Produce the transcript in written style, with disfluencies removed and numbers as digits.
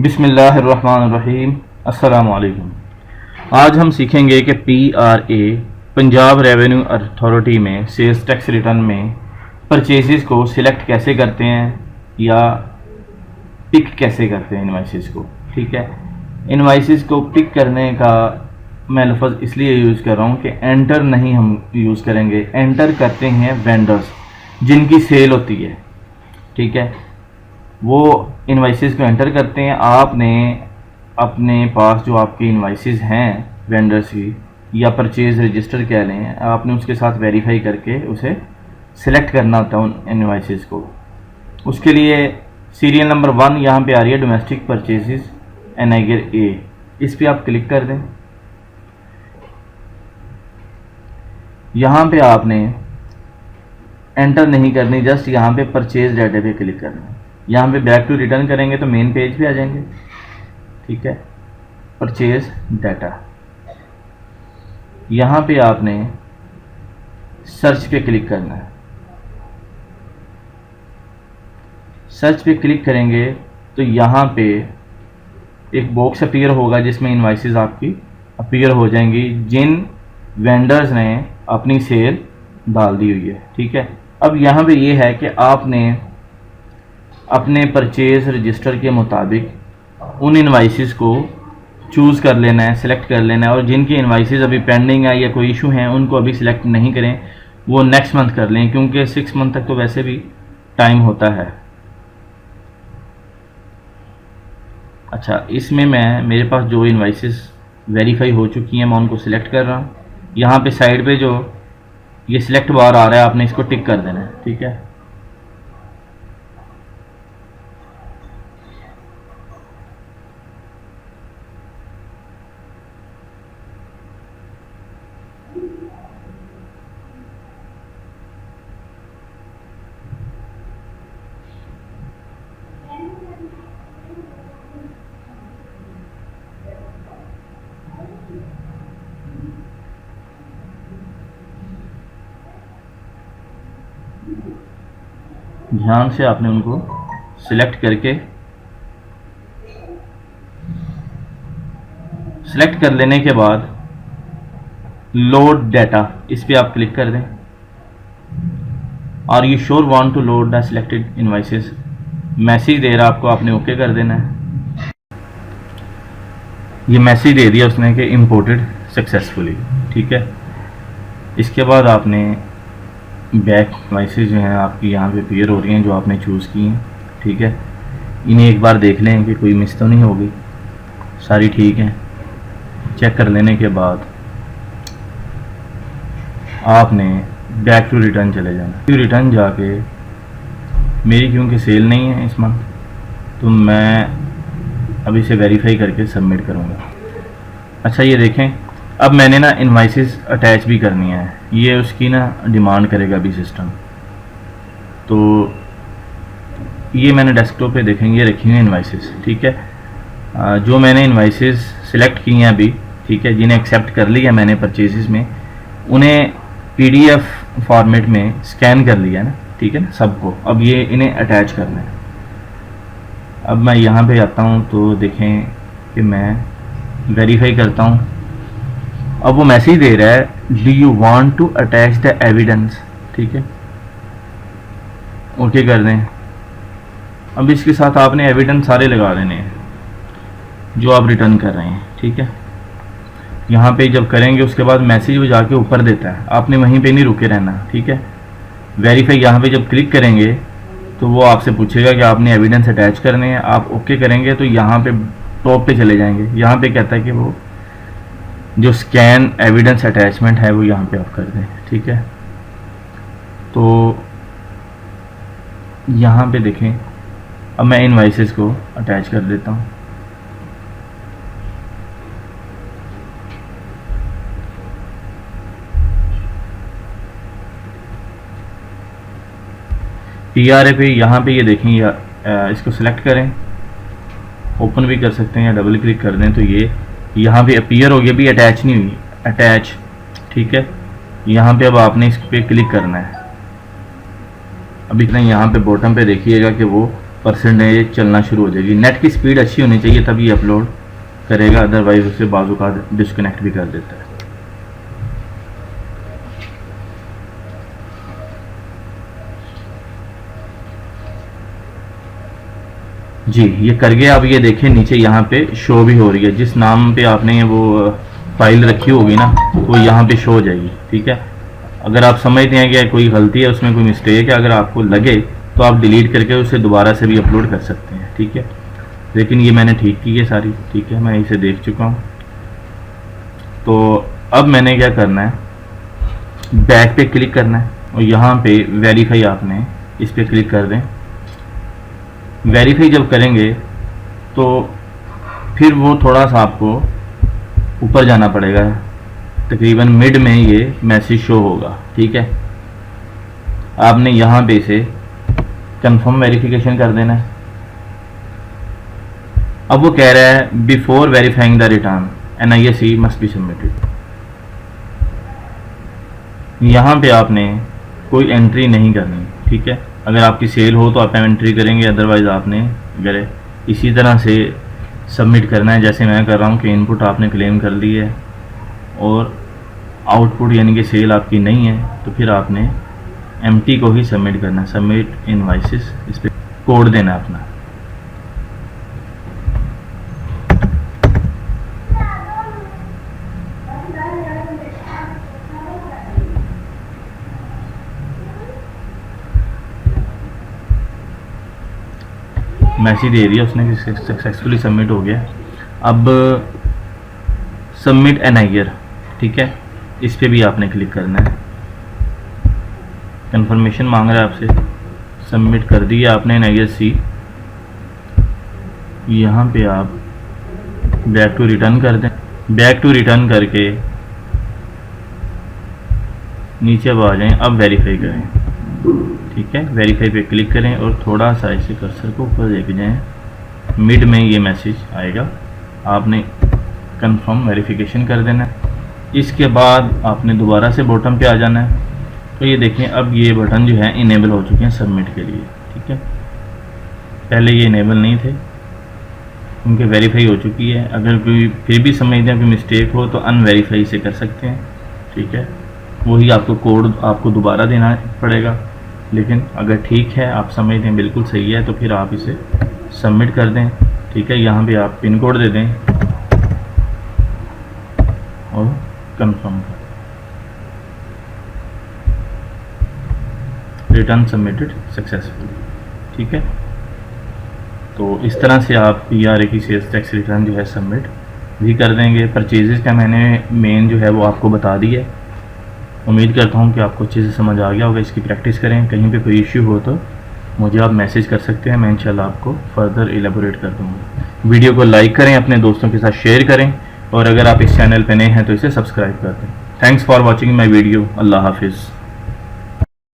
बिस्मिल्लाहिर्रहमानिर्रहीम। अस्सलामु अलैकुम। आज हम सीखेंगे कि PRA पंजाब रेवेन्यू अथॉरिटी में सेल्स टैक्स रिटर्न में परचेजेस को सिलेक्ट कैसे करते हैं या पिक कैसे करते हैं इनवाइसेस को। ठीक है, इनवाइसेस को पिक करने का मैं लफ्ज़ इसलिए यूज़ कर रहा हूँ कि एंटर नहीं हम यूज़ करेंगे। एंटर करते हैं वेंडर्स जिनकी सेल होती है। ठीक है, वो इनवाइसेस को एंटर करते हैं। आपने अपने पास जो आपकी इनवाइसेस हैं वेंडर्स की या परचेज रजिस्टर कह लें, आपने उसके साथ वेरीफाई करके उसे सिलेक्ट करना होता है उन इनवाइसेस को। उसके लिए सीरियल नंबर 1 यहाँ पे आ रही है, डोमेस्टिक परचेजेस एनागर ए। इस पर आप क्लिक कर दें। यहाँ पे आपने एंटर नहीं करनी, जस्ट यहाँ पे परचेज डाटा पे क्लिक करना है। यहाँ पे बैक टू रिटर्न करेंगे तो मेन पेज पे आ जाएंगे। ठीक है, परचेज डाटा, यहाँ पे आपने सर्च पे क्लिक करना है। सर्च पे क्लिक करेंगे तो यहाँ पे एक बॉक्स अपीयर होगा जिसमें इनवाइसेस आपकी अपीयर हो जाएंगी जिन वेंडर्स ने अपनी सेल डाल दी हुई है। ठीक है, अब यहाँ पे ये है कि आपने अपने परचेज रजिस्टर के मुताबिक उन इनवाइसेस को चूज़ कर लेना है, सिलेक्ट कर लेना है। और जिनकी इनवाइसेस अभी पेंडिंग है या कोई इशू हैं उनको अभी सिलेक्ट नहीं करें, वो नेक्स्ट मंथ कर लें, क्योंकि 6 मंथ तक तो वैसे भी टाइम होता है। अच्छा, इसमें मेरे पास जो इनवाइसेस वेरीफाई हो चुकी हैं मैं उनको सिलेक्ट कर रहा हूँ। यहाँ पे साइड पे जो ये सिलेक्ट बार आ रहा है, आपने इसको टिक कर देना है। ठीक है, ध्यान से आपने उनको सिलेक्ट करके सिलेक्ट कर लेने के बाद लोड डाटा, इस पे आप क्लिक कर दें। Are you sure want to load the selected invoices, message दे रहा आपको, आपने ओके कर देना है। ये मैसेज दे दिया उसने कि इंपोर्टेड सक्सेसफुली। ठीक है, इसके बाद आपने बैक इनवाइसेस जो हैं आपकी यहाँ पे अपीयर हो रही हैं जो आपने चूज़ की हैं। ठीक है, इन्हें एक बार देख लें कि कोई मिस तो नहीं होगी, सारी ठीक हैं। चेक कर लेने के बाद आपने बैक टू रिटर्न चले जाना। टू रिटर्न जाके मेरी क्योंकि सेल नहीं है इस मंथ, तो मैं अभी इसे वेरीफाई करके सबमिट करूँगा। अच्छा, ये देखें, अब मैंने ना इनवाइसेस अटैच भी करनी है, ये उसकी ना डिमांड करेगा अभी सिस्टम। तो ये मैंने डेस्कटॉप पे देखेंगे, ये रखी हुई है इनवाइसेस। ठीक है, जो मैंने इनवाइसेस सिलेक्ट की हैं अभी, ठीक है, जिन्हें एक्सेप्ट कर लिया मैंने परचेजेस में, उन्हें PDF फॉर्मेट में स्कैन कर लिया ना। ठीक है ना, सबको। अब ये इन्हें अटैच करना है। अब मैं यहाँ पे आता हूँ तो देखें कि मैं वेरीफाई करता हूँ। अब वो मैसेज दे रहा है, do you want to attach the evidence. ठीक है, ओके कर दें। अब इसके साथ आपने एविडेंस सारे लगा देने हैं जो आप रिटर्न कर रहे हैं। ठीक है, यहाँ पे जब करेंगे उसके बाद मैसेज वो जाके ऊपर देता है, आपने वहीं पे नहीं रुके रहना। ठीक है, वेरीफाई यहाँ पे जब क्लिक करेंगे तो वो आपसे पूछेगा कि आपने एविडेंस अटैच करने हैं। आप ओके करेंगे तो यहाँ पे टॉप पे चले जाएंगे। यहाँ पे कहता है कि वो जो स्कैन एविडेंस अटैचमेंट है वो यहाँ पे ऑफ कर दें। ठीक है, तो यहाँ पे देखें, अब मैं इनवाइसेस को अटैच कर देता हूँ। PRA पे यहाँ पे ये देखें, इसको सिलेक्ट करें, ओपन भी कर सकते हैं या डबल क्लिक कर दें तो ये यहाँ पे अपीयर हो गया, भी अटैच नहीं हुई, अटैच। ठीक है, यहाँ पे अब आपने इस पे क्लिक करना है। अभी इतना यहाँ पे बॉटम पे देखिएगा कि वो परसेंटेज चलना शुरू हो जाएगी। नेट की स्पीड अच्छी होनी चाहिए तभी अपलोड करेगा, अदरवाइज उसे बाजू का डिस्कनेक्ट भी कर देता है। जी ये कर गया। अब ये देखिए नीचे यहाँ पे शो भी हो रही है, जिस नाम पे आपने वो फाइल रखी होगी ना वो यहाँ पे शो हो जाएगी। ठीक है, अगर आप समझते हैं कि कोई गलती है उसमें, कोई मिस्टेक है, अगर आपको लगे तो आप डिलीट करके उसे दोबारा से भी अपलोड कर सकते हैं। ठीक है, लेकिन ये मैंने ठीक की है सारी। ठीक है, मैं इसे देख चुका हूँ। तो अब मैंने क्या करना है, बैक पे क्लिक करना है और यहाँ पे वेरीफाई आपने इस पर क्लिक कर दें। वेरीफाई जब करेंगे तो फिर वो थोड़ा सा आपको ऊपर जाना पड़ेगा, तकरीबन मिड में ये मैसेज शो होगा। ठीक है, आपने यहाँ पे से कंफर्म वेरिफिकेशन कर देना है। अब वो कह रहा है before verifying the return NISE must be submitted. यहाँ पे आपने कोई एंट्री नहीं करनी। ठीक है, अगर आपकी सेल हो तो आप एंट्री करेंगे, अदरवाइज आपने अगर इसी तरह से सबमिट करना है जैसे मैं कर रहा हूँ कि इनपुट आपने क्लेम कर ली है और आउटपुट यानी कि सेल आपकी नहीं है, तो फिर आपने एम्प्टी को ही सबमिट करना है। सबमिट इनवॉइसेस, इस पर कोड देना है अपना। मैसेज दे दिया उसने कि सक्सेसफुली सबमिट हो गया। अब सबमिट NIR, ठीक है, इस पे भी आपने क्लिक करना है। कंफर्मेशन मांग रहा है आपसे, सबमिट कर दिया आपने NISC। यहाँ पे आप बैक टू रिटर्न कर दें। बैक टू रिटर्न करके नीचे अब आ जाएं। अब वेरीफाई करें। ठीक है, वेरीफाई पे क्लिक करें और थोड़ा सा ऐसे कर्सर को ऊपर लेके जाएं। मिड में ये मैसेज आएगा, आपने कंफर्म वेरिफिकेशन कर देना है। इसके बाद आपने दोबारा से बॉटम पे आ जाना है। तो ये देखें अब ये बटन जो है इनेबल हो चुके हैं सबमिट के लिए। ठीक है, पहले ये इनेबल नहीं थे, उनके वेरीफाई हो चुकी है। अगर कोई फिर भी समझते हैं कोई मिस्टेक हो तो अनवेरीफाई से कर सकते हैं। ठीक है, वही आपको कोड आपको दोबारा देना पड़ेगा, लेकिन अगर ठीक है आप समझते हैं बिल्कुल सही है तो फिर आप इसे सबमिट कर दें। ठीक है, यहाँ पे आप पिन कोड दे दें और कंफर्म कर दें। Return submitted successfully. ठीक है, तो इस तरह से आप PRA की सेल्स टैक्स रिटर्न जो है सबमिट भी कर देंगे। परचेजेस का मैंने मेन जो है वो आपको बता दिया है। उम्मीद करता हूँ कि आपको अच्छे से समझ आ गया होगा। इसकी प्रैक्टिस करें, कहीं पे कोई इश्यू हो तो मुझे आप मैसेज कर सकते हैं, मैं इंशाल्लाह आपको फर्दर एलेबोरेट कर दूँगा। वीडियो को लाइक करें, अपने दोस्तों के साथ शेयर करें और अगर आप इस चैनल पर नए हैं तो इसे सब्सक्राइब कर दें। Thanks for watching my video. अल्लाह हाफिज़।